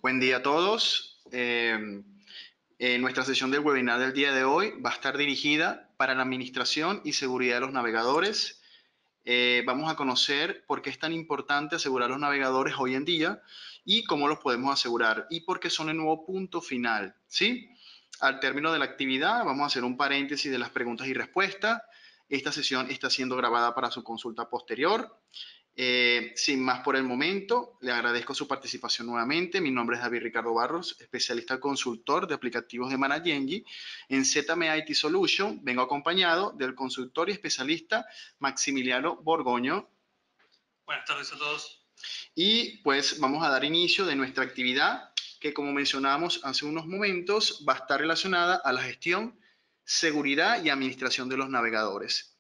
Buen día a todos. Nuestra sesión del webinar del día de hoy va a estar dirigida para la administración y seguridad de los navegadores. Vamos a conocer por qué es tan importante asegurar los navegadores hoy en día y cómo los podemos asegurar y por qué son el nuevo punto final, ¿sí? Al término de la actividad vamos a hacer un paréntesis de las preguntas y respuestas. Esta sesión está siendo grabada para su consulta posterior. Sin más por el momento, le agradezco su participación nuevamente. Mi nombre es David Ricardo Barros, especialista consultor de aplicativos de Managengi en ZM IT Solution. Vengo acompañado del consultor y especialista Maximiliano Borgoño. Buenas tardes a todos. Y pues vamos a dar inicio de nuestra actividad que, como mencionábamos hace unos momentos, va a estar relacionada a la gestión, seguridad y administración de los navegadores.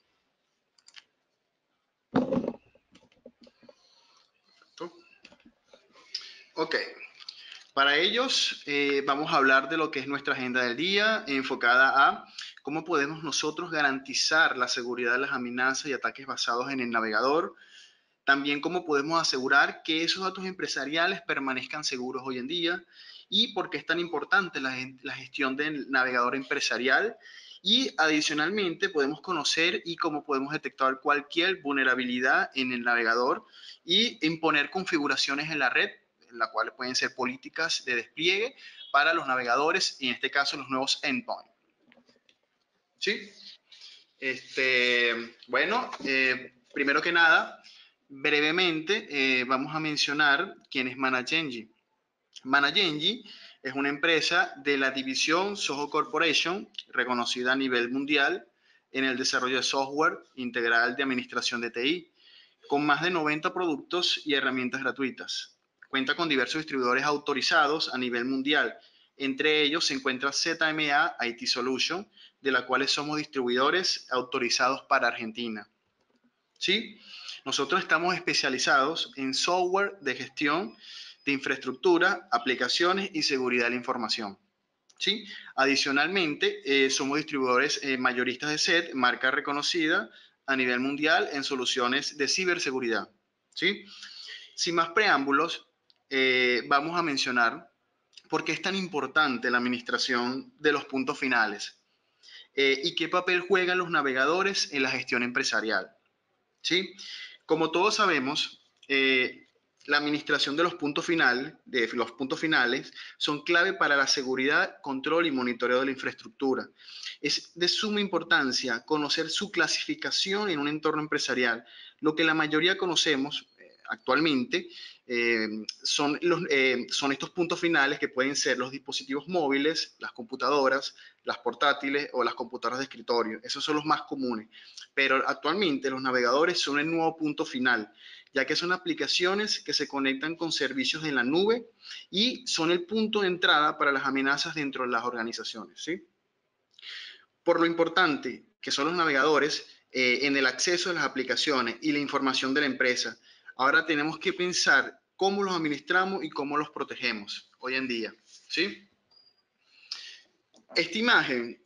Ok, para ellos vamos a hablar de lo que es nuestra agenda del día, enfocada a cómo podemos nosotros garantizar la seguridad de las amenazas y ataques basados en el navegador. También cómo podemos asegurar que esos datos empresariales permanezcan seguros hoy en día y por qué es tan importante la gestión del navegador empresarial. Y adicionalmente podemos conocer y cómo podemos detectar cualquier vulnerabilidad en el navegador y imponer configuraciones en la red, en la cual pueden ser políticas de despliegue para los navegadores y en este caso los nuevos endpoints. ¿Sí? Bueno, primero que nada, brevemente vamos a mencionar quién es Managengi. Managengi es una empresa de la división Soho Corporation, reconocida a nivel mundial en el desarrollo de software integral de administración de TI, con más de 90 productos y herramientas gratuitas. Cuenta con diversos distribuidores autorizados a nivel mundial. Entre ellos se encuentra ZMA IT Solution, de la cual somos distribuidores autorizados para Argentina. ¿Sí? Nosotros estamos especializados en software de gestión de infraestructura, aplicaciones y seguridad de la información. ¿Sí? Adicionalmente, somos distribuidores mayoristas de SET, marca reconocida a nivel mundial en soluciones de ciberseguridad. ¿Sí? Sin más preámbulos, vamos a mencionar por qué es tan importante la administración de los puntos finales y qué papel juegan los navegadores en la gestión empresarial. ¿Sí? Como todos sabemos, la administración de los puntos finales son clave para la seguridad, control y monitoreo de la infraestructura. Es de suma importancia conocer su clasificación en un entorno empresarial. Lo que la mayoría conocemos actualmente son estos puntos finales que pueden ser los dispositivos móviles, las computadoras, las portátiles o las computadoras de escritorio. Esos son los más comunes. Pero actualmente los navegadores son el nuevo punto final, ya que son aplicaciones que se conectan con servicios en la nube y son el punto de entrada para las amenazas dentro de las organizaciones, ¿sí? Por lo importante que son los navegadores en el acceso a las aplicaciones y la información de la empresa, ahora tenemos que pensar cómo los administramos y cómo los protegemos hoy en día, ¿sí? Esta imagen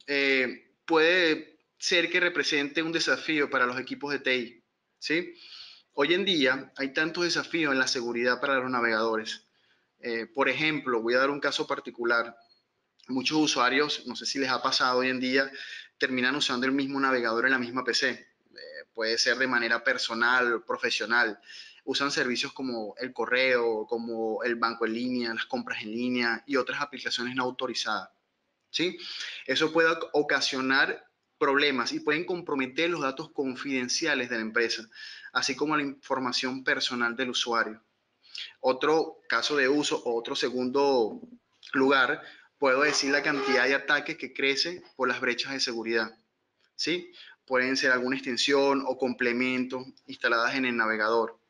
puede ser que represente un desafío para los equipos de TI, ¿sí? Hoy en día hay tantos desafíos en la seguridad para los navegadores. Por ejemplo, voy a dar un caso particular. Muchos usuarios, no sé si les ha pasado hoy en día, terminan usando el mismo navegador en la misma PC. Puede ser de manera personal, profesional. Usan servicios como el correo, como el banco en línea, las compras en línea y otras aplicaciones no autorizadas. ¿Sí? Eso puede ocasionar problemas y pueden comprometer los datos confidenciales de la empresa, así como la información personal del usuario. Otro caso de uso o otro segundo lugar, puedo decir la cantidad de ataques que crece por las brechas de seguridad. ¿Sí? Pueden ser alguna extensión o complementos instaladas en el navegador.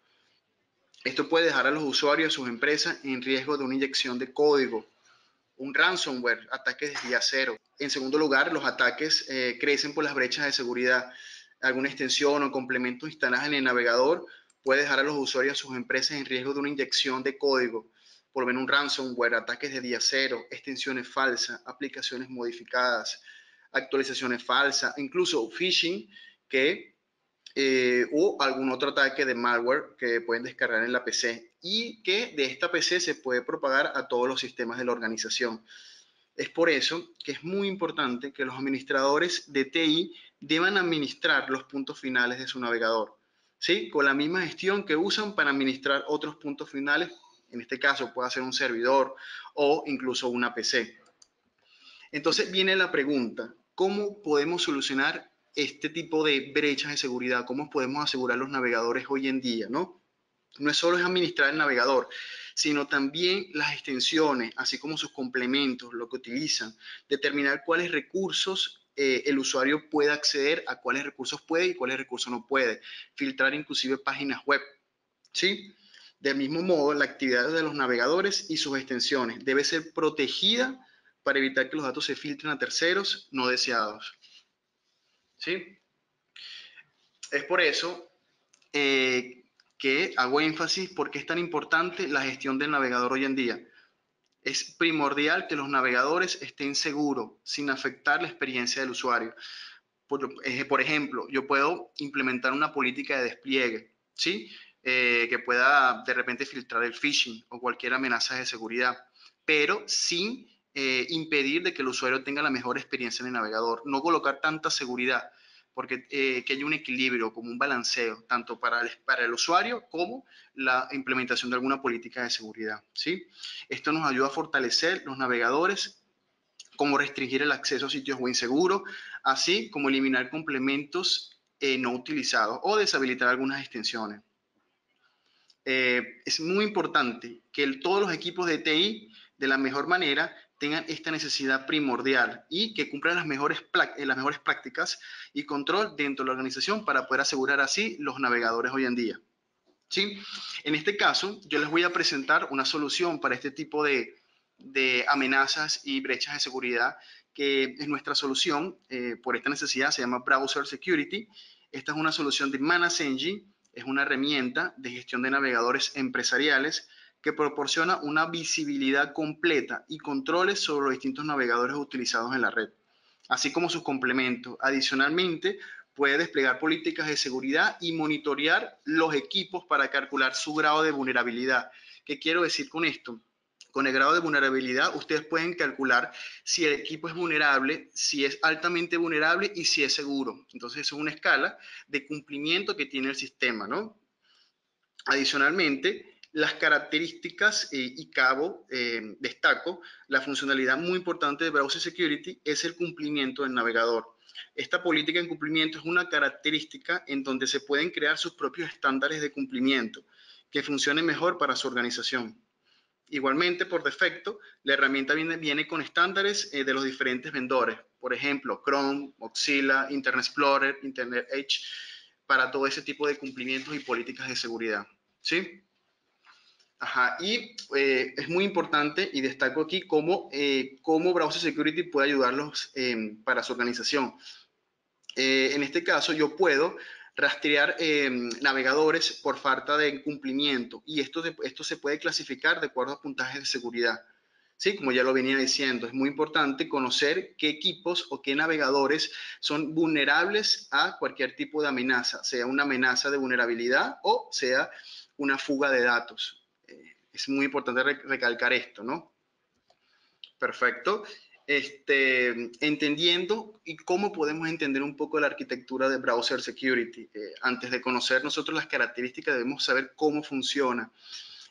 Esto puede dejar a los usuarios y a sus empresas en riesgo de una inyección de código, un ransomware, ataques de día cero. En segundo lugar, los ataques crecen por las brechas de seguridad. Alguna extensión o complemento instalado en el navegador puede dejar a los usuarios y a sus empresas en riesgo de una inyección de código, por lo menos un ransomware, ataques de día cero, extensiones falsas, aplicaciones modificadas, actualizaciones falsas, incluso phishing, que o algún otro ataque de malware que pueden descargar en la PC y que de esta PC se puede propagar a todos los sistemas de la organización. Es por eso que es muy importante que los administradores de TI deban administrar los puntos finales de su navegador, ¿sí? Con la misma gestión que usan para administrar otros puntos finales, en este caso puede ser un servidor o incluso una PC. Entonces viene la pregunta, ¿cómo podemos solucionar este tipo de brechas de seguridad? ¿Cómo podemos asegurar los navegadores hoy en día, no? No es solo administrar el navegador, sino también las extensiones, así como sus complementos, lo que utilizan, determinar cuáles recursos el usuario puede acceder, a cuáles recursos puede y cuáles recursos no puede, filtrar inclusive páginas web, ¿sí? Del mismo modo, la actividad de los navegadores y sus extensiones debe ser protegida para evitar que los datos se filtren a terceros no deseados, ¿sí? Es por eso que hago énfasis porque es tan importante la gestión del navegador hoy en día. Es primordial que los navegadores estén seguros sin afectar la experiencia del usuario. Por ejemplo, yo puedo implementar una política de despliegue, ¿sí? Que pueda de repente filtrar el phishing o cualquier amenaza de seguridad, pero sin impedir de que el usuario tenga la mejor experiencia en el navegador. No colocar tanta seguridad, porque que haya un equilibrio, como un balanceo, tanto para el usuario como la implementación de alguna política de seguridad, ¿sí? Esto nos ayuda a fortalecer los navegadores, como restringir el acceso a sitios web inseguros, así como eliminar complementos no utilizados o deshabilitar algunas extensiones. Es muy importante que todos los equipos de TI de la mejor manera tengan esta necesidad primordial y que cumplan las mejores prácticas y control dentro de la organización para poder asegurar así los navegadores hoy en día. ¿Sí? En este caso, yo les voy a presentar una solución para este tipo de amenazas y brechas de seguridad, que es nuestra solución por esta necesidad, se llama Browser Security. Esta es una solución de Manacengi, es una herramienta de gestión de navegadores empresariales que proporciona una visibilidad completa y controles sobre los distintos navegadores utilizados en la red, así como sus complementos. Adicionalmente, puede desplegar políticas de seguridad y monitorear los equipos para calcular su grado de vulnerabilidad. ¿Qué quiero decir con esto? Con el grado de vulnerabilidad, ustedes pueden calcular si el equipo es vulnerable, si es altamente vulnerable y si es seguro. Entonces, es una escala de cumplimiento que tiene el sistema, ¿no? Adicionalmente, las características y cabo, destaco, la funcionalidad muy importante de Browser Security es el cumplimiento del navegador. Esta política de cumplimiento es una característica en donde se pueden crear sus propios estándares de cumplimiento que funcionen mejor para su organización. Igualmente, por defecto, la herramienta viene con estándares de los diferentes vendedores. Por ejemplo, Chrome, Mozilla, Internet Explorer, Internet Edge, para todo ese tipo de cumplimientos y políticas de seguridad. ¿Sí? Ajá, y es muy importante y destaco aquí cómo Browser Security puede ayudarlos para su organización. En este caso, yo puedo rastrear navegadores por falta de cumplimiento y esto se puede clasificar de acuerdo a puntajes de seguridad. Sí, como ya lo venía diciendo, es muy importante conocer qué equipos o qué navegadores son vulnerables a cualquier tipo de amenaza, sea una amenaza de vulnerabilidad o sea una fuga de datos. Es muy importante recalcar esto, ¿no? Perfecto. Entendiendo y cómo podemos entender un poco la arquitectura de Browser Security. Antes de conocer nosotros las características, debemos saber cómo funciona.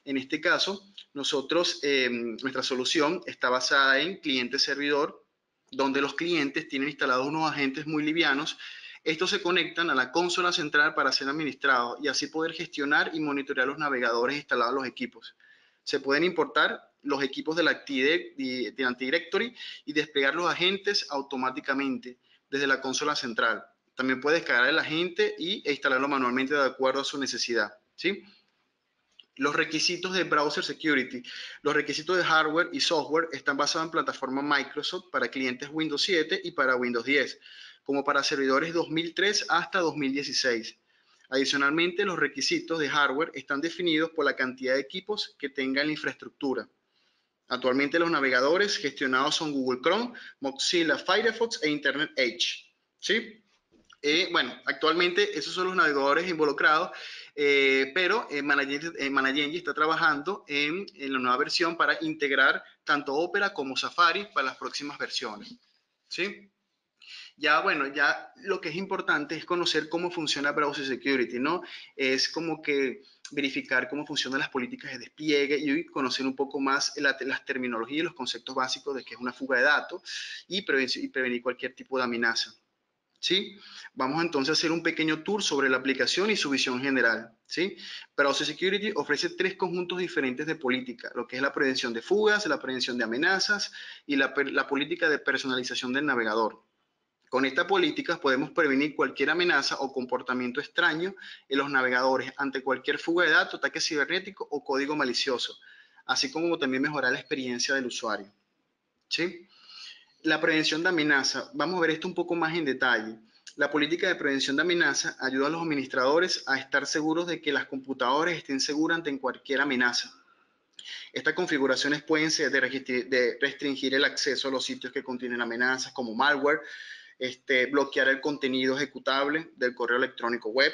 En este caso, nuestra solución está basada en cliente-servidor, donde los clientes tienen instalados unos agentes muy livianos. Estos se conectan a la consola central para ser administrados y así poder gestionar y monitorear los navegadores instalados en los equipos. Se pueden importar los equipos de la Active Directory y desplegar los agentes automáticamente desde la consola central. También puede descargar el agente e instalarlo manualmente de acuerdo a su necesidad, ¿sí? Los requisitos de Browser Security. Los requisitos de hardware y software están basados en plataforma Microsoft para clientes Windows 7 y para Windows 10, como para servidores 2003 hasta 2016. Adicionalmente, los requisitos de hardware están definidos por la cantidad de equipos que tengan la infraestructura. Actualmente los navegadores gestionados son Google Chrome, Mozilla Firefox e Internet Edge. ¿Sí? Bueno, actualmente esos son los navegadores involucrados, pero Managengi está trabajando en la nueva versión para integrar tanto Opera como Safari para las próximas versiones. ¿Sí? Ya, bueno, ya lo que es importante es conocer cómo funciona Browser Security, ¿no? Es como que verificar cómo funcionan las políticas de despliegue y conocer un poco más las terminologías y los conceptos básicos de qué es una fuga de datos y prevenir cualquier tipo de amenaza. ¿Sí? Vamos entonces a hacer un pequeño tour sobre la aplicación y su visión general. ¿Sí? Browser Security ofrece tres conjuntos diferentes de política, lo que es la prevención de fugas, la prevención de amenazas y la política de personalización del navegador. Con estas políticas podemos prevenir cualquier amenaza o comportamiento extraño en los navegadores ante cualquier fuga de datos, ataque cibernético o código malicioso, así como también mejorar la experiencia del usuario. ¿Sí? La prevención de amenaza. Vamos a ver esto un poco más en detalle. La política de prevención de amenaza ayuda a los administradores a estar seguros de que las computadoras estén seguras ante cualquier amenaza. Estas configuraciones pueden ser de restringir el acceso a los sitios que contienen amenazas como malware, bloquear el contenido ejecutable del correo electrónico web.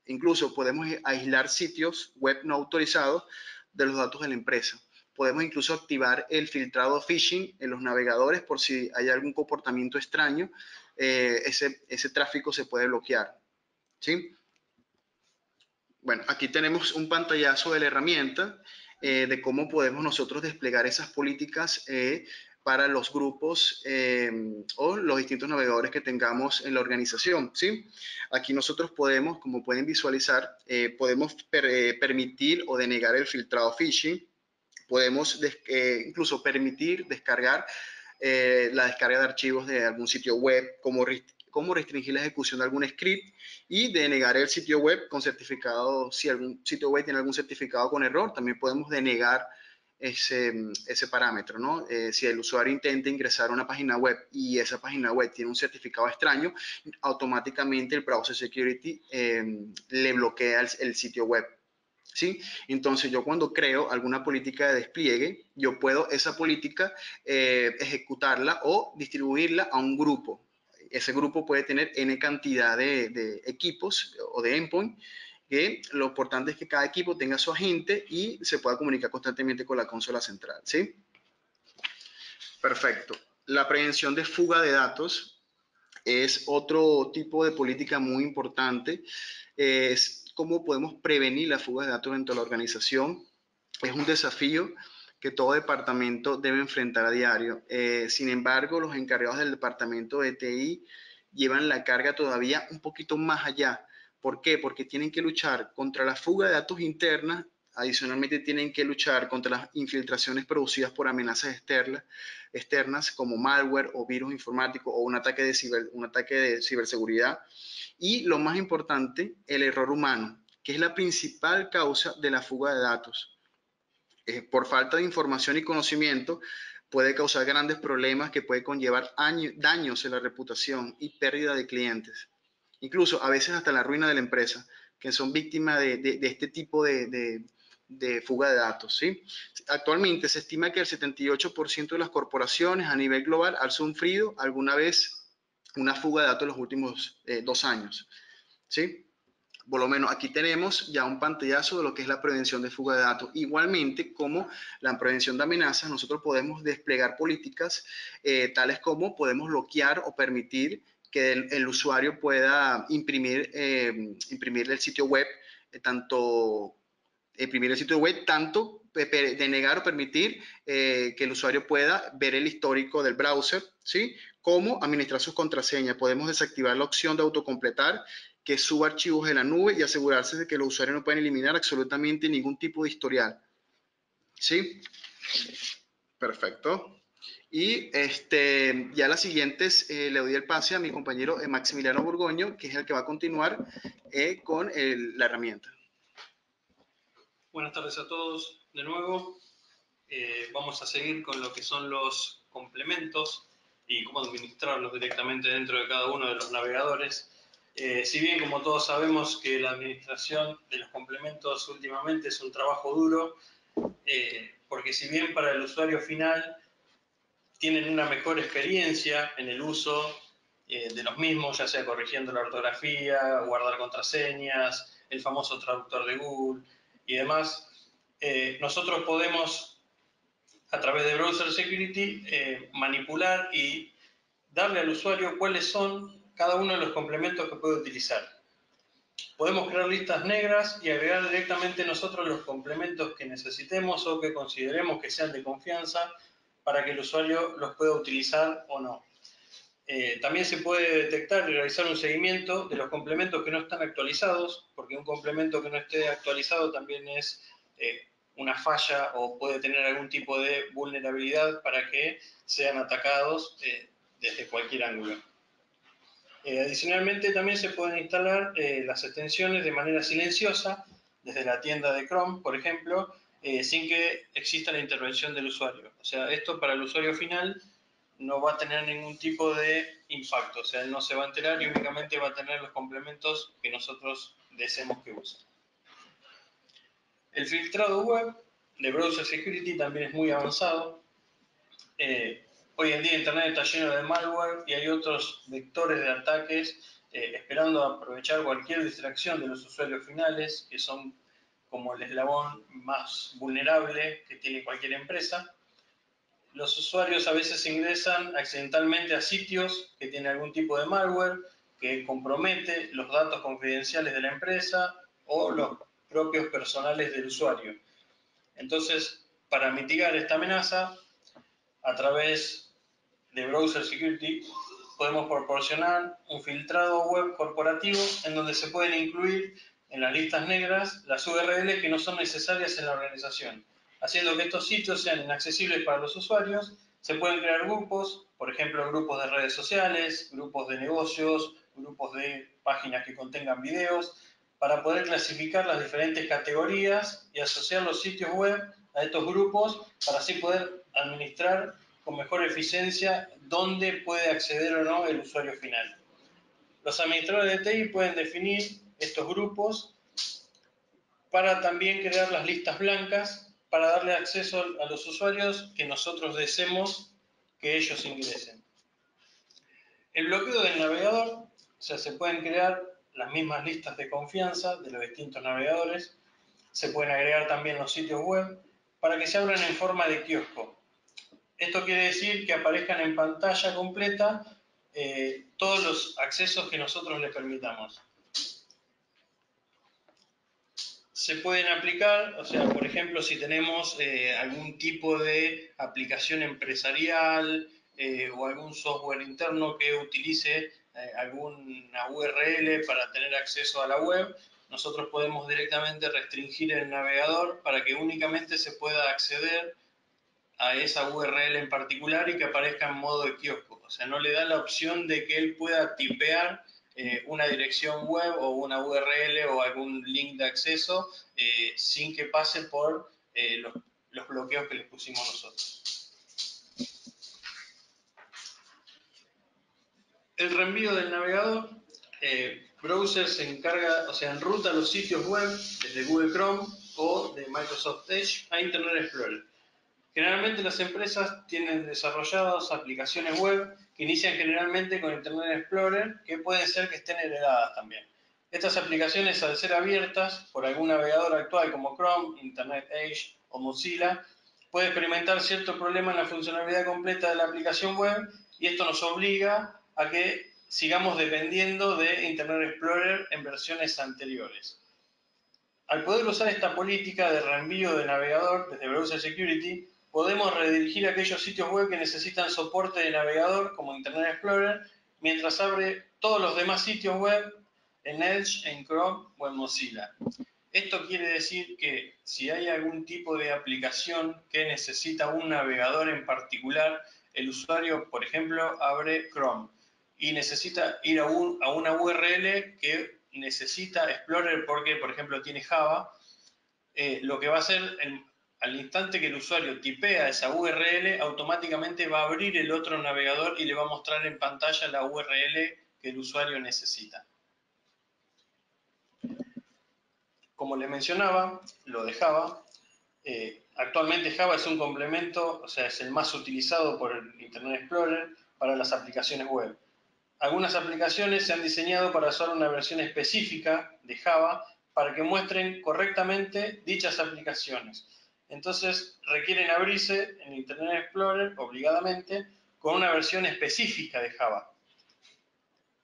Incluso podemos aislar sitios web no autorizados de los datos de la empresa. Podemos incluso activar el filtrado phishing en los navegadores por si hay algún comportamiento extraño, ese tráfico se puede bloquear. ¿Sí? Bueno, aquí tenemos un pantallazo de la herramienta, de cómo podemos nosotros desplegar esas políticas para los grupos o los distintos navegadores que tengamos en la organización, ¿sí? Aquí nosotros podemos, como pueden visualizar, podemos permitir o denegar el filtrado phishing, podemos incluso permitir descargar la descarga de archivos de algún sitio web, cómo restringir la ejecución de algún script y denegar el sitio web con certificado. Si algún sitio web tiene algún certificado con error, también podemos denegar ese parámetro, ¿no? Si el usuario intenta ingresar a una página web y esa página web tiene un certificado extraño, automáticamente el Browser Security le bloquea el sitio web. ¿Sí? Entonces yo cuando creo alguna política de despliegue, yo puedo esa política ejecutarla o distribuirla a un grupo. Ese grupo puede tener N cantidad de equipos o de endpoint, que lo importante es que cada equipo tenga su agente y se pueda comunicar constantemente con la consola central. ¿Sí? Perfecto. La prevención de fuga de datos es otro tipo de política muy importante. Es cómo podemos prevenir la fuga de datos dentro de la organización. Es un desafío que todo departamento debe enfrentar a diario. Sin embargo, los encargados del departamento de TI llevan la carga todavía un poquito más allá. ¿Por qué? Porque tienen que luchar contra la fuga de datos internas. Adicionalmente tienen que luchar contra las infiltraciones producidas por amenazas externas como malware o virus informático o un ataque de ciberseguridad. Y lo más importante, el error humano, que es la principal causa de la fuga de datos. Por falta de información y conocimiento, puede causar grandes problemas que puede conllevar daños en la reputación y pérdida de clientes. Incluso a veces hasta la ruina de la empresa, que son víctimas de este tipo de fuga de datos. ¿Sí? Actualmente se estima que el 78% de las corporaciones a nivel global han sufrido alguna vez una fuga de datos en los últimos 2 años. ¿Sí? Por lo menos aquí tenemos ya un pantallazo de lo que es la prevención de fuga de datos. Igualmente, como la prevención de amenazas, nosotros podemos desplegar políticas tales como podemos bloquear o permitir que el usuario pueda imprimir el sitio web, tanto denegar o permitir que el usuario pueda ver el histórico del browser, ¿sí? Como administrar sus contraseñas. Podemos desactivar la opción de autocompletar, que suba archivos de la nube y asegurarse de que los usuarios no pueden eliminar absolutamente ningún tipo de historial. ¿Sí? Perfecto. Y ya las siguientes le doy el pase a mi compañero Maximiliano Borgoño, que es el que va a continuar con la herramienta. Buenas tardes a todos de nuevo. Vamos a seguir con lo que son los complementos y cómo administrarlos directamente dentro de cada uno de los navegadores. Si bien, como todos sabemos, que la administración de los complementos últimamente es un trabajo duro, porque si bien para el usuario final tienen una mejor experiencia en el uso de los mismos, ya sea corrigiendo la ortografía, guardar contraseñas, el famoso traductor de Google y demás. Nosotros podemos, a través de Browser Security, manipular y darle al usuario cuáles son cada uno de los complementos que puede utilizar. Podemos crear listas negras y agregar directamente nosotros los complementos que necesitemos o que consideremos que sean de confianza para que el usuario los pueda utilizar o no. También se puede detectar y realizar un seguimiento de los complementos que no están actualizados, porque un complemento que no esté actualizado también es una falla o puede tener algún tipo de vulnerabilidad para que sean atacados desde cualquier ángulo. Adicionalmente, también se pueden instalar las extensiones de manera silenciosa desde la tienda de Chrome, por ejemplo, sin que exista la intervención del usuario. O sea, esto para el usuario final no va a tener ningún tipo de impacto, o sea, él no se va a enterar y únicamente va a tener los complementos que nosotros deseemos que use. El filtrado web de Browser Security también es muy avanzado. Hoy en día Internet está lleno de malware y hay otros vectores de ataques esperando aprovechar cualquier distracción de los usuarios finales, que son como el eslabón más vulnerable que tiene cualquier empresa. Los usuarios a veces ingresan accidentalmente a sitios que tienen algún tipo de malware que compromete los datos confidenciales de la empresa o los propios personales del usuario. Entonces, para mitigar esta amenaza, a través de Browser Security podemos proporcionar un filtrado web corporativo en donde se pueden incluir en las listas negras las URL que no son necesarias en la organización, haciendo que estos sitios sean inaccesibles para los usuarios. Se pueden crear grupos, por ejemplo, grupos de redes sociales, grupos de negocios, grupos de páginas que contengan videos, para poder clasificar las diferentes categorías y asociar los sitios web a estos grupos para así poder administrar con mejor eficiencia dónde puede acceder o no el usuario final. Los administradores de TI pueden definir estos grupos para también crear las listas blancas para darle acceso a los usuarios que nosotros deseemos que ellos ingresen. El bloqueo del navegador, o sea, se pueden crear las mismas listas de confianza de los distintos navegadores, se pueden agregar también los sitios web para que se abran en forma de kiosco. Esto quiere decir que aparezcan en pantalla completa todos los accesos que nosotros les permitamos. Se pueden aplicar, o sea, por ejemplo, si tenemos algún tipo de aplicación empresarial o algún software interno que utilice alguna URL para tener acceso a la web, nosotros podemos directamente restringir el navegador para que únicamente se pueda acceder a esa URL en particular y que aparezca en modo de kiosco. O sea, no le da la opción de que él pueda tipear una dirección web o una URL o algún link de acceso sin que pase por los bloqueos que le pusimos nosotros. El reenvío del navegador, Browser se encarga, o sea, enruta los sitios web desde Google Chrome o de Microsoft Edge a Internet Explorer. Generalmente las empresas tienen desarrolladas aplicaciones web que inician generalmente con Internet Explorer, que pueden ser que estén heredadas también. Estas aplicaciones, al ser abiertas por algún navegador actual como Chrome, Internet Edge o Mozilla, puede experimentar cierto problema en la funcionalidad completa de la aplicación web y esto nos obliga a que sigamos dependiendo de Internet Explorer en versiones anteriores. Al poder usar esta política de reenvío de navegador desde Browser Security, podemos redirigir aquellos sitios web que necesitan soporte de navegador como Internet Explorer, mientras abre todos los demás sitios web en Edge, en Chrome o en Mozilla. Esto quiere decir que si hay algún tipo de aplicación que necesita un navegador en particular, el usuario, por ejemplo, abre Chrome y necesita ir a una URL que necesita Explorer porque, por ejemplo, tiene Java, lo que va a hacer al instante que el usuario tipea esa URL, automáticamente va a abrir el otro navegador y le va a mostrar en pantalla la URL que el usuario necesita. Como les mencionaba, lo de Java, actualmente Java es un complemento, o sea, es el más utilizado por el Internet Explorer para las aplicaciones web. Algunas aplicaciones se han diseñado para usar una versión específica de Java para que muestren correctamente dichas aplicaciones. Entonces requieren abrirse en Internet Explorer obligadamente con una versión específica de Java.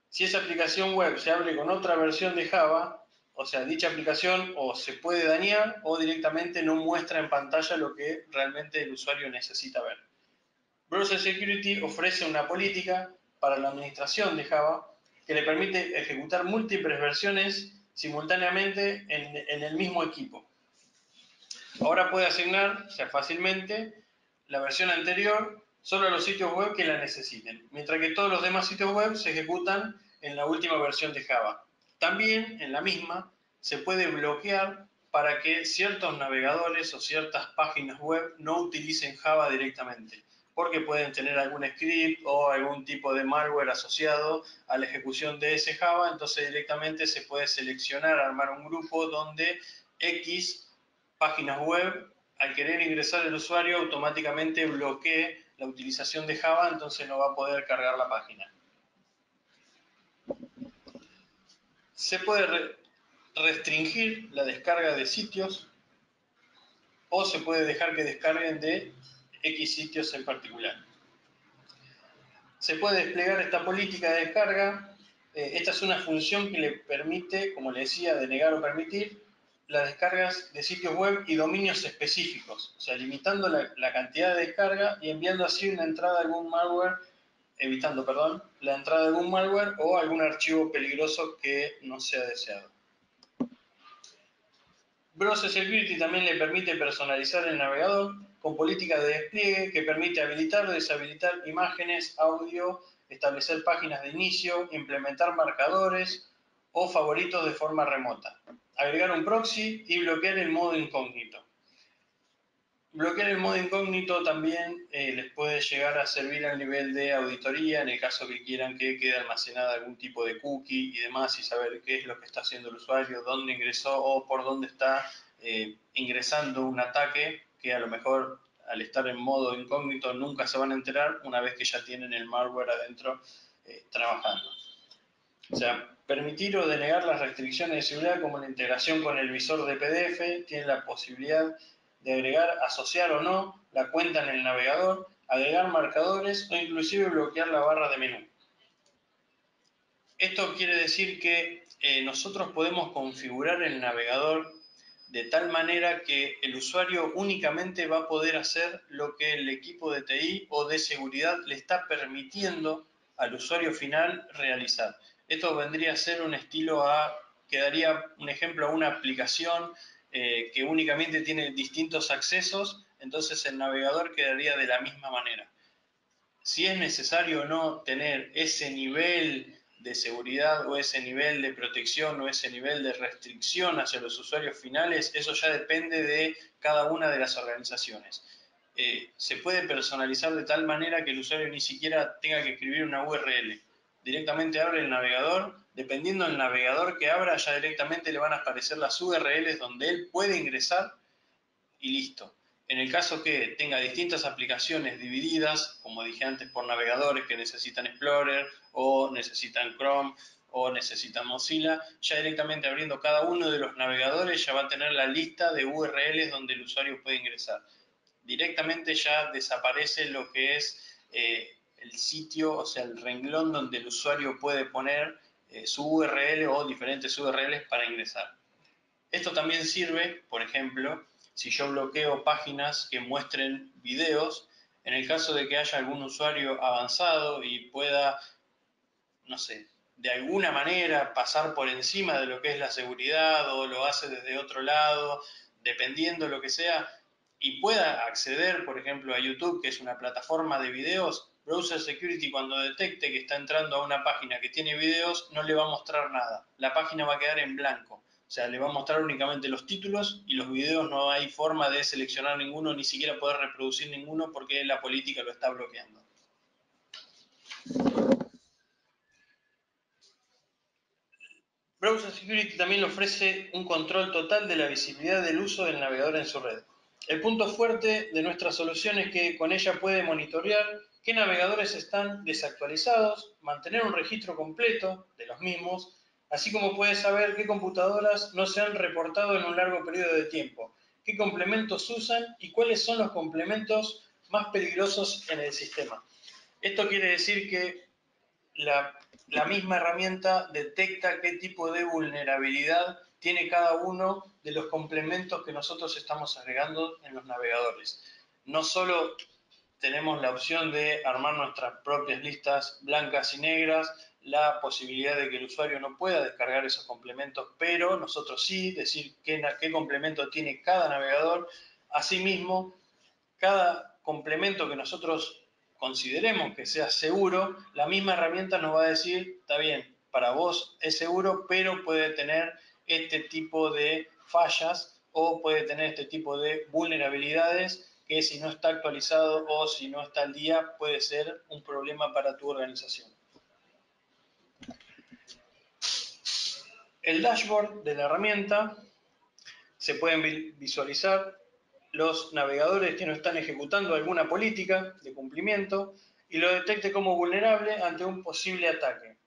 Si esa aplicación web se abre con otra versión de Java, o sea, dicha aplicación o se puede dañar o directamente no muestra en pantalla lo que realmente el usuario necesita ver. Browser Security ofrece una política para la administración de Java que le permite ejecutar múltiples versiones simultáneamente en el mismo equipo. Ahora puede asignarse fácilmente la versión anterior solo a los sitios web que la necesiten, mientras que todos los demás sitios web se ejecutan en la última versión de Java. También en la misma se puede bloquear para que ciertos navegadores o ciertas páginas web no utilicen Java directamente, porque pueden tener algún script o algún tipo de malware asociado a la ejecución de ese Java, entonces directamente se puede seleccionar, armar un grupo donde X páginas web, al querer ingresar el usuario, automáticamente bloquee la utilización de Java, entonces no va a poder cargar la página. Se puede restringir la descarga de sitios o se puede dejar que descarguen de X sitios en particular. Se puede desplegar esta política de descarga. Esta es una función que le permite, como le decía, denegar o permitir las descargas de sitios web y dominios específicos, o sea, limitando la cantidad de descarga y enviando así una entrada a algún malware, evitando, perdón, la entrada de algún malware o algún archivo peligroso que no sea deseado. Browser Security también le permite personalizar el navegador con políticas de despliegue que permite habilitar o deshabilitar imágenes, audio, establecer páginas de inicio, implementar marcadores o favoritos de forma remota, agregar un proxy y bloquear el modo incógnito. Bloquear el modo incógnito también les puede llegar a servir al nivel de auditoría en el caso que quieran que quede almacenada algún tipo de cookie y demás y saber qué es lo que está haciendo el usuario, dónde ingresó o por dónde está ingresando un ataque que a lo mejor al estar en modo incógnito nunca se van a enterar una vez que ya tienen el malware adentro trabajando. O sea, permitir o denegar las restricciones de seguridad como la integración con el visor de PDF, tiene la posibilidad de agregar, asociar o no la cuenta en el navegador, agregar marcadores o inclusive bloquear la barra de menú. Esto quiere decir que nosotros podemos configurar el navegador de tal manera que el usuario únicamente va a poder hacer lo que el equipo de TI o de seguridad le está permitiendo al usuario final realizar. Esto vendría a ser un estilo quedaría un ejemplo a una aplicación que únicamente tiene distintos accesos, entonces el navegador quedaría de la misma manera. Si es necesario o no tener ese nivel de seguridad o ese nivel de protección o ese nivel de restricción hacia los usuarios finales, eso ya depende de cada una de las organizaciones. Se puede personalizar de tal manera que el usuario ni siquiera tenga que escribir una URL. Directamente abre el navegador, dependiendo del navegador que abra, ya directamente le van a aparecer las URLs donde él puede ingresar y listo. En el caso que tenga distintas aplicaciones divididas, como dije antes, por navegadores que necesitan Explorer o necesitan Chrome o necesitan Mozilla, ya directamente abriendo cada uno de los navegadores ya va a tener la lista de URLs donde el usuario puede ingresar. Directamente ya desaparece lo que es el sitio, o sea, el renglón donde el usuario puede poner su URL o diferentes URLs para ingresar. Esto también sirve, por ejemplo, si yo bloqueo páginas que muestren videos, en el caso de que haya algún usuario avanzado y pueda, no sé, de alguna manera pasar por encima de lo que es la seguridad o lo hace desde otro lado, dependiendo lo que sea, y pueda acceder, por ejemplo, a YouTube, que es una plataforma de videos, Browser Security cuando detecte que está entrando a una página que tiene videos, no le va a mostrar nada. La página va a quedar en blanco. O sea, le va a mostrar únicamente los títulos y los videos no hay forma de seleccionar ninguno, ni siquiera poder reproducir ninguno porque la política lo está bloqueando. Browser Security también le ofrece un control total de la visibilidad del uso del navegador en su red. El punto fuerte de nuestra solución es que con ella puede monitorear qué navegadores están desactualizados, mantener un registro completo de los mismos, así como puede saber qué computadoras no se han reportado en un largo periodo de tiempo, qué complementos usan y cuáles son los complementos más peligrosos en el sistema. Esto quiere decir que la misma herramienta detecta qué tipo de vulnerabilidad tiene cada uno de los complementos que nosotros estamos agregando en los navegadores. No solo tenemos la opción de armar nuestras propias listas blancas y negras, la posibilidad de que el usuario no pueda descargar esos complementos, pero nosotros sí decir qué complemento tiene cada navegador. Asimismo, cada complemento que nosotros consideremos que sea seguro, la misma herramienta nos va a decir, está bien, para vos es seguro, pero puede tener este tipo de fallas o puede tener este tipo de vulnerabilidades que si no está actualizado o si no está al día puede ser un problema para tu organización. El dashboard de la herramienta se pueden visualizar los navegadores que no están ejecutando alguna política de cumplimiento y lo detecte como vulnerable ante un posible ataque.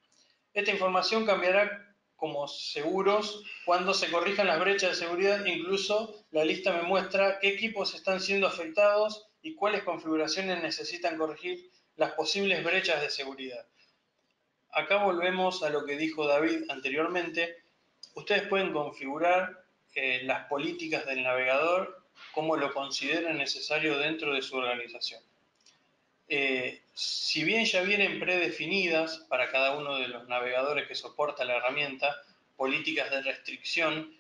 Esta información cambiará como seguros cuando se corrijan las brechas de seguridad. Incluso la lista me muestra qué equipos están siendo afectados y cuáles configuraciones necesitan corregir las posibles brechas de seguridad. Acá volvemos a lo que dijo David anteriormente. Ustedes pueden configurar las políticas del navegador como lo consideren necesario dentro de su organización. Si bien ya vienen predefinidas para cada uno de los navegadores que soporta la herramienta, políticas de restricción,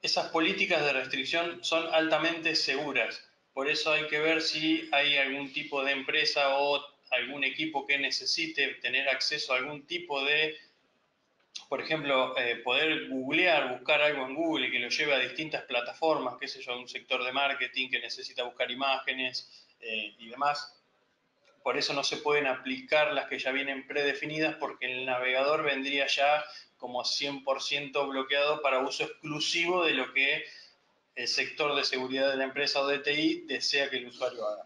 esas políticas de restricción son altamente seguras. Por eso hay que ver si hay algún tipo de empresa o algún equipo que necesite tener acceso a algún tipo de, por ejemplo, poder buscar algo en Google y que lo lleve a distintas plataformas, qué sé yo, un sector de marketing que necesita buscar imágenes y demás. Por eso no se pueden aplicar las que ya vienen predefinidas porque el navegador vendría ya como 100% bloqueado para uso exclusivo de lo que el sector de seguridad de la empresa o de TI desea que el usuario haga.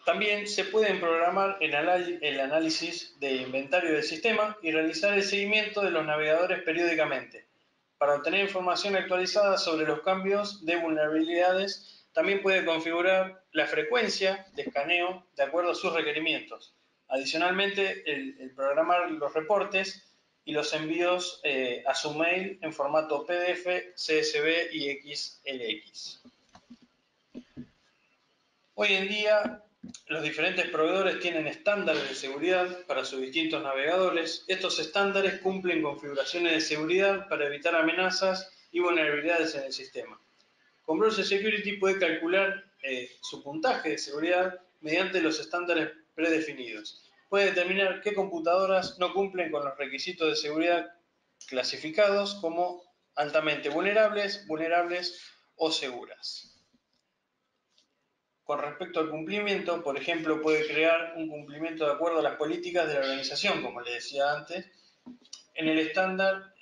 También se pueden programar el análisis de inventario del sistema y realizar el seguimiento de los navegadores periódicamente. Para obtener información actualizada sobre los cambios de vulnerabilidades, también puede configurar la frecuencia de escaneo de acuerdo a sus requerimientos. Adicionalmente, el programar los reportes y los envíos a su mail en formato PDF, CSV y XLX. Hoy en día, los diferentes proveedores tienen estándares de seguridad para sus distintos navegadores. Estos estándares cumplen configuraciones de seguridad para evitar amenazas y vulnerabilidades en el sistema. Con Browser Security puede calcular su puntaje de seguridad mediante los estándares predefinidos. Puede determinar qué computadoras no cumplen con los requisitos de seguridad clasificados como altamente vulnerables, vulnerables o seguras. Con respecto al cumplimiento, por ejemplo, puede crear un cumplimiento de acuerdo a las políticas de la organización, como les decía antes. En el estándar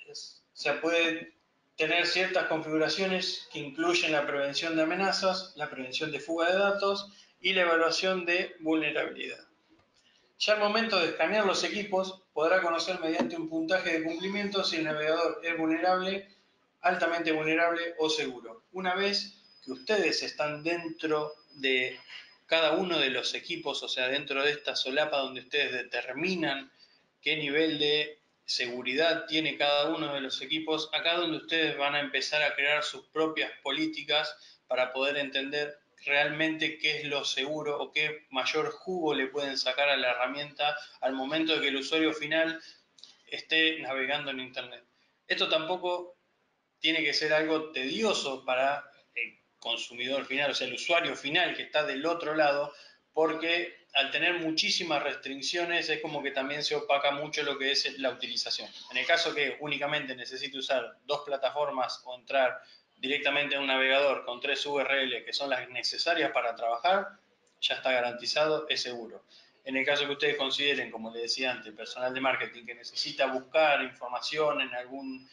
se puede tener ciertas configuraciones que incluyen la prevención de amenazas, la prevención de fuga de datos y la evaluación de vulnerabilidad. Ya al momento de escanear los equipos, podrá conocer mediante un puntaje de cumplimiento si el navegador es vulnerable, altamente vulnerable o seguro. Una vez que ustedes están dentro de cada uno de los equipos, o sea, dentro de esta solapa donde ustedes determinan qué nivel de seguridad tiene cada uno de los equipos, acá donde ustedes van a empezar a crear sus propias políticas para poder entender realmente qué es lo seguro o qué mayor jugo le pueden sacar a la herramienta al momento de que el usuario final esté navegando en Internet. Esto tampoco tiene que ser algo tedioso para el consumidor final, o sea, el usuario final que está del otro lado, porque al tener muchísimas restricciones es como que también se opaca mucho lo que es la utilización. En el caso que únicamente necesite usar dos plataformas o entrar directamente a un navegador con 3 URL que son las necesarias para trabajar, ya está garantizado, es seguro. En el caso que ustedes consideren, como les decía antes, personal de marketing que necesita buscar información en algún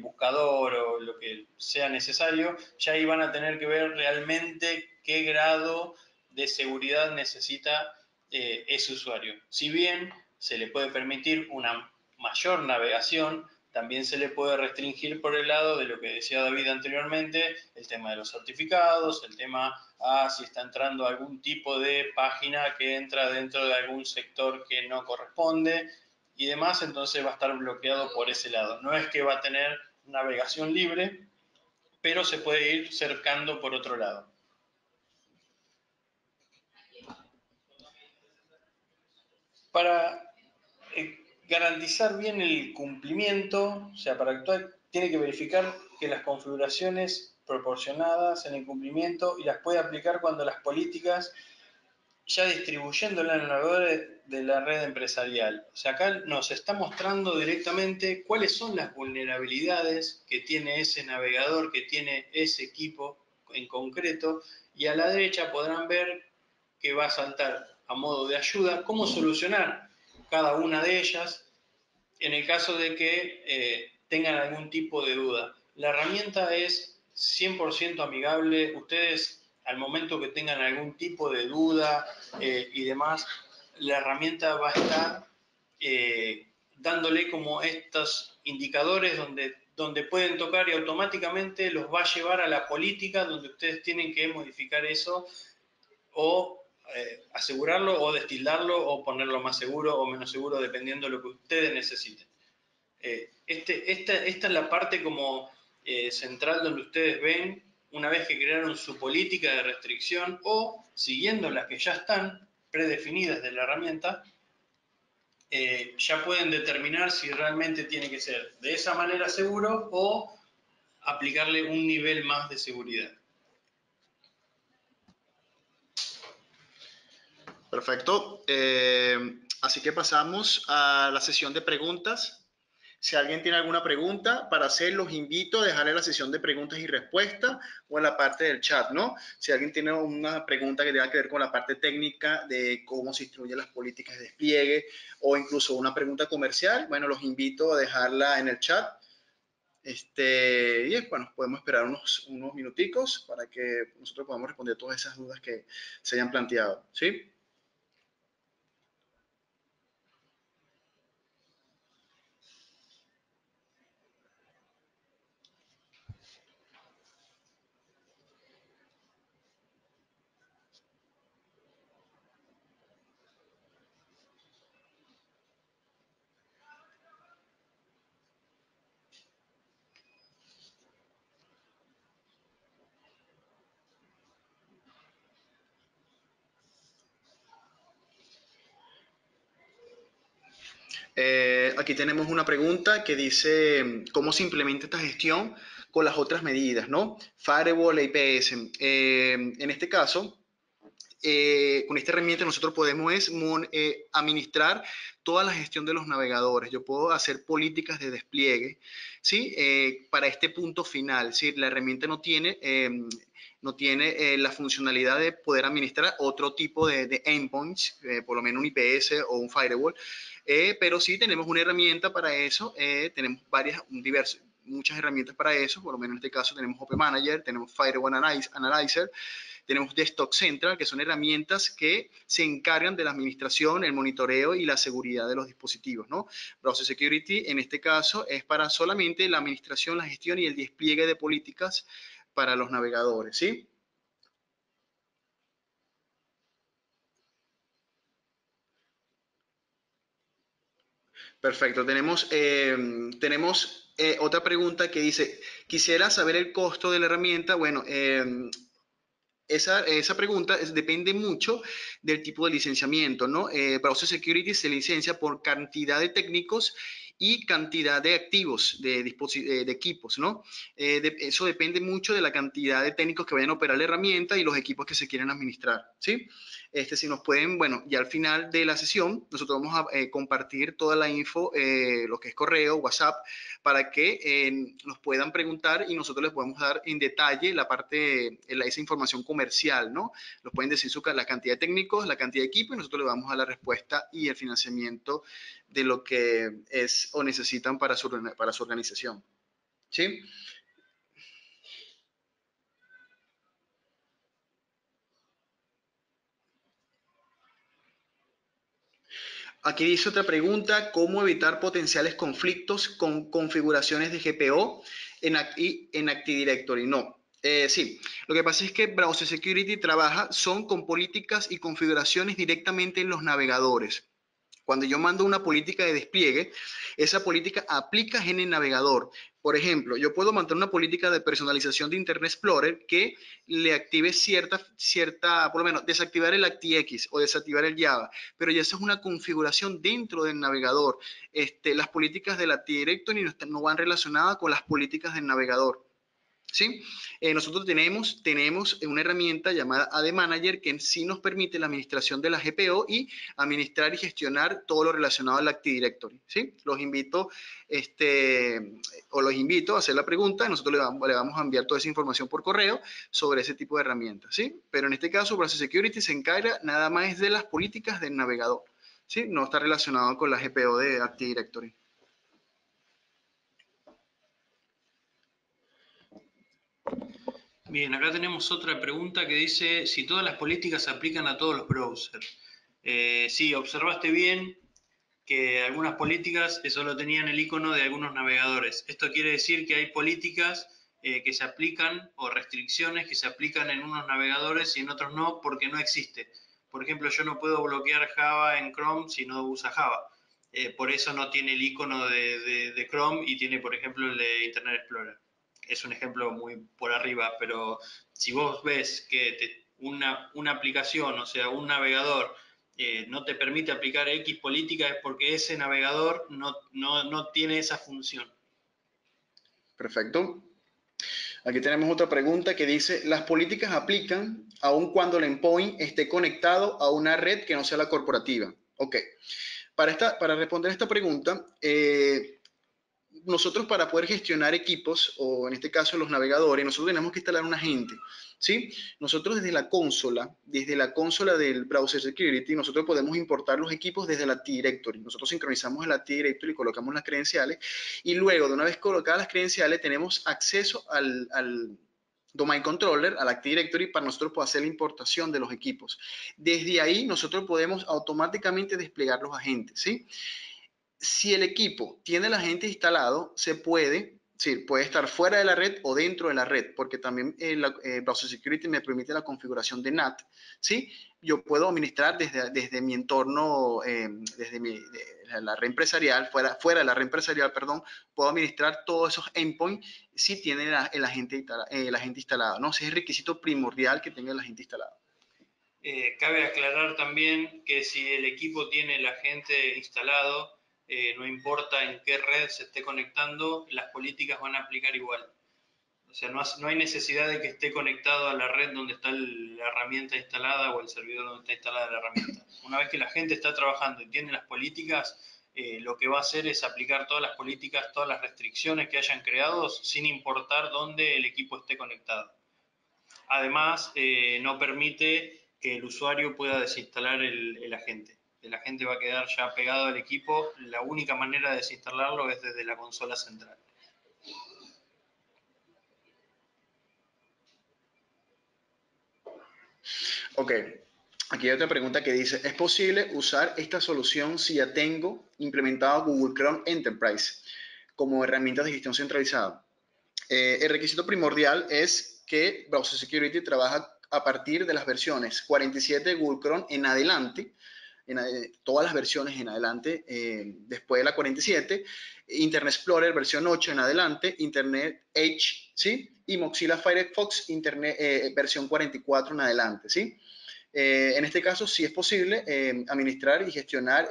buscador o lo que sea necesario, ya ahí van a tener que ver realmente qué grado de seguridad necesita ese usuario. Si bien se le puede permitir una mayor navegación, también se le puede restringir por el lado de lo que decía David anteriormente, el tema de los certificados, el tema si está entrando algún tipo de página que entra dentro de algún sector que no corresponde y demás, entonces va a estar bloqueado por ese lado. No es que va a tener navegación libre, pero se puede ir cercando por otro lado. Para garantizar bien el cumplimiento, o sea, para actuar, tiene que verificar que las configuraciones proporcionadas en el cumplimiento y las puede aplicar cuando las políticas ya distribuyéndola en el navegador de la red empresarial. O sea, acá nos está mostrando directamente cuáles son las vulnerabilidades que tiene ese navegador, que tiene ese equipo en concreto, y a la derecha podrán ver que va a saltar a modo de ayuda cómo solucionar cada una de ellas en el caso de que tengan algún tipo de duda. La herramienta es 100% amigable. Ustedes, al momento que tengan algún tipo de duda y demás, la herramienta va a estar dándole como estos indicadores donde pueden tocar y automáticamente los va a llevar a la política donde ustedes tienen que modificar eso o asegurarlo o destildarlo o ponerlo más seguro o menos seguro dependiendo de lo que ustedes necesiten. Esta es la parte como central donde ustedes ven una vez que crearon su política de restricción o siguiendo las que ya están predefinidas de la herramienta, ya pueden determinar si realmente tiene que ser de esa manera seguro o aplicarle un nivel más de seguridad. Perfecto. Así que pasamos a la sesión de preguntas. Si alguien tiene alguna pregunta para hacer, los invito a dejarle la sesión de preguntas y respuestas o en la parte del chat, ¿no? Si alguien tiene una pregunta que tenga que ver con la parte técnica de cómo se instruyen las políticas de despliegue o incluso una pregunta comercial, bueno, los invito a dejarla en el chat. Y bueno, podemos esperar unos minuticos para que nosotros podamos responder todas esas dudas que se hayan planteado, ¿sí? Aquí tenemos una pregunta que dice, ¿cómo se implementa esta gestión con las otras medidas, ¿no? Firewall, IPS. En este caso, con esta herramienta nosotros podemos administrar toda la gestión de los navegadores. Yo puedo hacer políticas de despliegue, ¿sí? Para este punto final, ¿sí? La herramienta no tiene la funcionalidad de poder administrar otro tipo de endpoints, por lo menos un IPS o un firewall, pero sí tenemos una herramienta para eso, tenemos muchas herramientas para eso, por lo menos en este caso tenemos Open Manager, tenemos Firewall Analyzer, tenemos Desktop Central, que son herramientas que se encargan de la administración, el monitoreo y la seguridad de los dispositivos, ¿no? Browser Security, en este caso, es para solamente la administración, la gestión y el despliegue de políticas para los navegadores, ¿sí? Perfecto. Tenemos otra pregunta que dice, quisiera saber el costo de la herramienta. Bueno, esa pregunta depende mucho del tipo de licenciamiento, ¿no? Browser Security se licencia por cantidad de técnicos y cantidad de activos, de equipos, ¿no? Eso depende mucho de la cantidad de técnicos que vayan a operar la herramienta y los equipos que se quieren administrar, ¿sí? Si nos pueden, bueno, ya al final de la sesión, nosotros vamos a compartir toda la info, lo que es correo, WhatsApp, para que nos puedan preguntar y nosotros les podemos dar en detalle la parte, esa información comercial, ¿no? Nos pueden decir la cantidad de técnicos, la cantidad de equipo y nosotros les vamos a dar la respuesta y el financiamiento de lo que es o necesitan para su organización, ¿sí? Aquí dice otra pregunta, ¿cómo evitar potenciales conflictos con configuraciones de GPO en Active Directory? No, sí, lo que pasa es que Browser Security trabaja con políticas y configuraciones directamente en los navegadores. Cuando yo mando una política de despliegue, esa política aplica en el navegador. Por ejemplo, yo puedo mandar una política de personalización de Internet Explorer que le active por lo menos desactivar el ActiX o desactivar el Java, pero ya esa es una configuración dentro del navegador. Las políticas del Active Directory no van relacionadas con las políticas del navegador. ¿Sí? Nosotros tenemos una herramienta llamada AD Manager que en sí nos permite la administración de la GPO y administrar y gestionar todo lo relacionado al Active Directory. ¿Sí? Los invito a hacer la pregunta y nosotros le vamos a enviar toda esa información por correo sobre ese tipo de herramientas. ¿Sí? Pero en este caso, Browser Security se encarga nada más de las políticas del navegador. ¿Sí? No está relacionado con la GPO de Active Directory. Bien, acá tenemos otra pregunta que dice si todas las políticas se aplican a todos los browsers. Sí, observaste bien que algunas políticas solo tenían el icono de algunos navegadores. Esto quiere decir que hay políticas que se aplican o restricciones que se aplican en unos navegadores y en otros no porque no existe. Por ejemplo, yo no puedo bloquear Java en Chrome si no usa Java. Por eso no tiene el icono de Chrome y tiene, por ejemplo, el de Internet Explorer. Es un ejemplo muy por arriba, pero si vos ves que una aplicación, o sea, un navegador, no te permite aplicar X política, es porque ese navegador no tiene esa función. Perfecto. Aquí tenemos otra pregunta que dice, ¿las políticas aplican aun cuando el endpoint esté conectado a una red que no sea la corporativa? Ok. Para responder esta pregunta, nosotros para poder gestionar equipos, o en este caso los navegadores, nosotros tenemos que instalar un agente, ¿sí? Nosotros desde la consola del Browser Security, nosotros podemos importar los equipos desde la Active Directory. Nosotros sincronizamos el Active Directory y colocamos las credenciales, y luego, de una vez colocadas las credenciales, tenemos acceso al Domain Controller, al Active Directory, para nosotros poder hacer la importación de los equipos. Desde ahí, nosotros podemos automáticamente desplegar los agentes, ¿sí? Si el equipo tiene el agente instalado, puede estar fuera de la red o dentro de la red, porque también Browser Security me permite la configuración de NAT, ¿sí? Yo puedo administrar desde mi entorno, la red empresarial, fuera de la red empresarial, perdón, puedo administrar todos esos endpoints si tiene el agente instalado, ¿no? Ese es el requisito primordial que tenga el agente instalado. Cabe aclarar también que si el equipo tiene el agente instalado, no importa en qué red se esté conectando, las políticas van a aplicar igual. O sea, no hay necesidad de que esté conectado a la red donde está la herramienta instalada o el servidor donde está instalada la herramienta. Una vez que la gente está trabajando y tiene las políticas, lo que va a hacer es aplicar todas las políticas, todas las restricciones que hayan creado, sin importar dónde el equipo esté conectado. Además, no permite que el usuario pueda desinstalar el agente. El agente va a quedar ya pegado al equipo. La única manera de desinstalarlo es desde la consola central. Ok, aquí hay otra pregunta que dice, ¿es posible usar esta solución si ya tengo implementado Google Chrome Enterprise como herramienta de gestión centralizada? El requisito primordial es que Browser Security trabaja a partir de las versiones 47 de Google Chrome en adelante, todas las versiones en adelante, después de la 47, Internet Explorer versión 8 en adelante, Internet Edge, ¿sí? Y Mozilla Firefox versión 44 en adelante, ¿sí? En este caso, sí es posible administrar y gestionar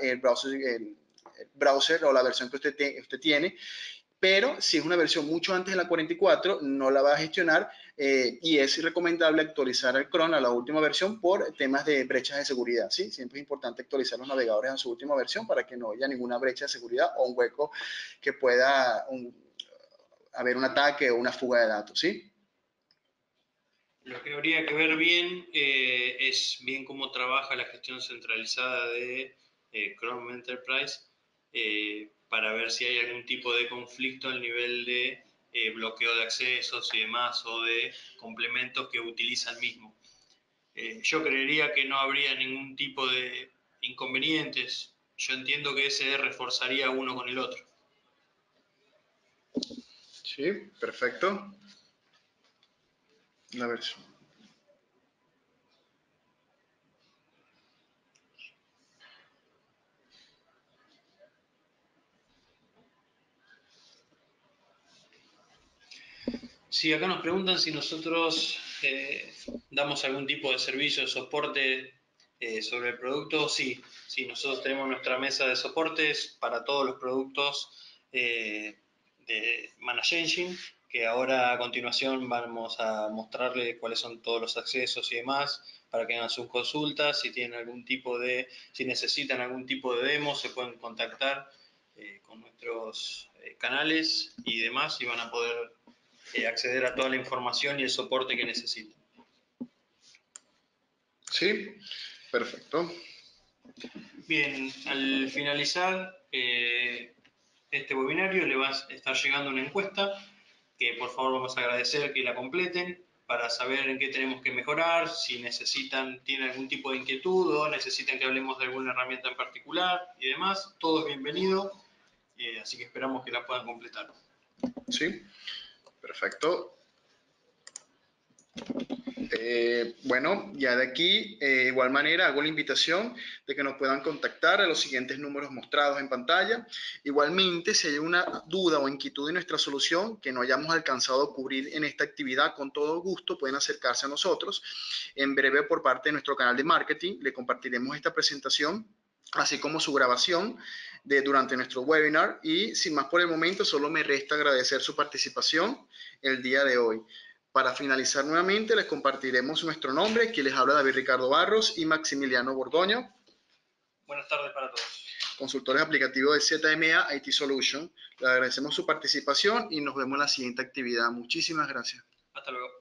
browser o la versión que usted tiene. Pero si es una versión mucho antes de la 44, no la va a gestionar y es recomendable actualizar el Chrome a la última versión por temas de brechas de seguridad, ¿sí? Siempre es importante actualizar los navegadores a su última versión para que no haya ninguna brecha de seguridad o un hueco que pueda haber un ataque o una fuga de datos, ¿sí? Lo que habría que ver bien es bien cómo trabaja la gestión centralizada de Chrome Enterprise para ver si hay algún tipo de conflicto al nivel de bloqueo de accesos y demás o de complementos que utiliza el mismo. Yo creería que no habría ningún tipo de inconvenientes. Yo entiendo que ese reforzaría uno con el otro. Sí, perfecto. La versión. Sí, acá nos preguntan si nosotros damos algún tipo de servicio de soporte sobre el producto. Sí, nosotros tenemos nuestra mesa de soportes para todos los productos de ManageEngine, que ahora a continuación vamos a mostrarles cuáles son todos los accesos y demás para que hagan sus consultas. Si tienen algún tipo de, si necesitan algún tipo de demo, se pueden contactar con nuestros canales y demás y van a poder acceder a toda la información y el soporte que necesiten. Sí, perfecto. Bien, al finalizar este webinario le va a estar llegando una encuesta que por favor vamos a agradecer que la completen para saber en qué tenemos que mejorar, si tienen algún tipo de inquietud o necesitan que hablemos de alguna herramienta en particular y demás. Todo es bienvenido, así que esperamos que la puedan completar. Sí, perfecto. Bueno, ya de aquí, igual manera, hago la invitación de que nos puedan contactar a los siguientes números mostrados en pantalla. Igualmente, si hay una duda o inquietud en nuestra solución que no hayamos alcanzado a cubrir en esta actividad, con todo gusto pueden acercarse a nosotros. En breve, por parte de nuestro canal de marketing, le compartiremos esta presentación, así como su grabación durante nuestro webinar. Y sin más por el momento, solo me resta agradecer su participación el día de hoy. Para finalizar nuevamente, les compartiremos nuestro nombre. Quien les habla, David Ricardo Barros y Maximiliano Borgoño. Buenas tardes para todos. Consultores aplicativos de ZMA IT Solution. Les agradecemos su participación y nos vemos en la siguiente actividad. Muchísimas gracias. Hasta luego.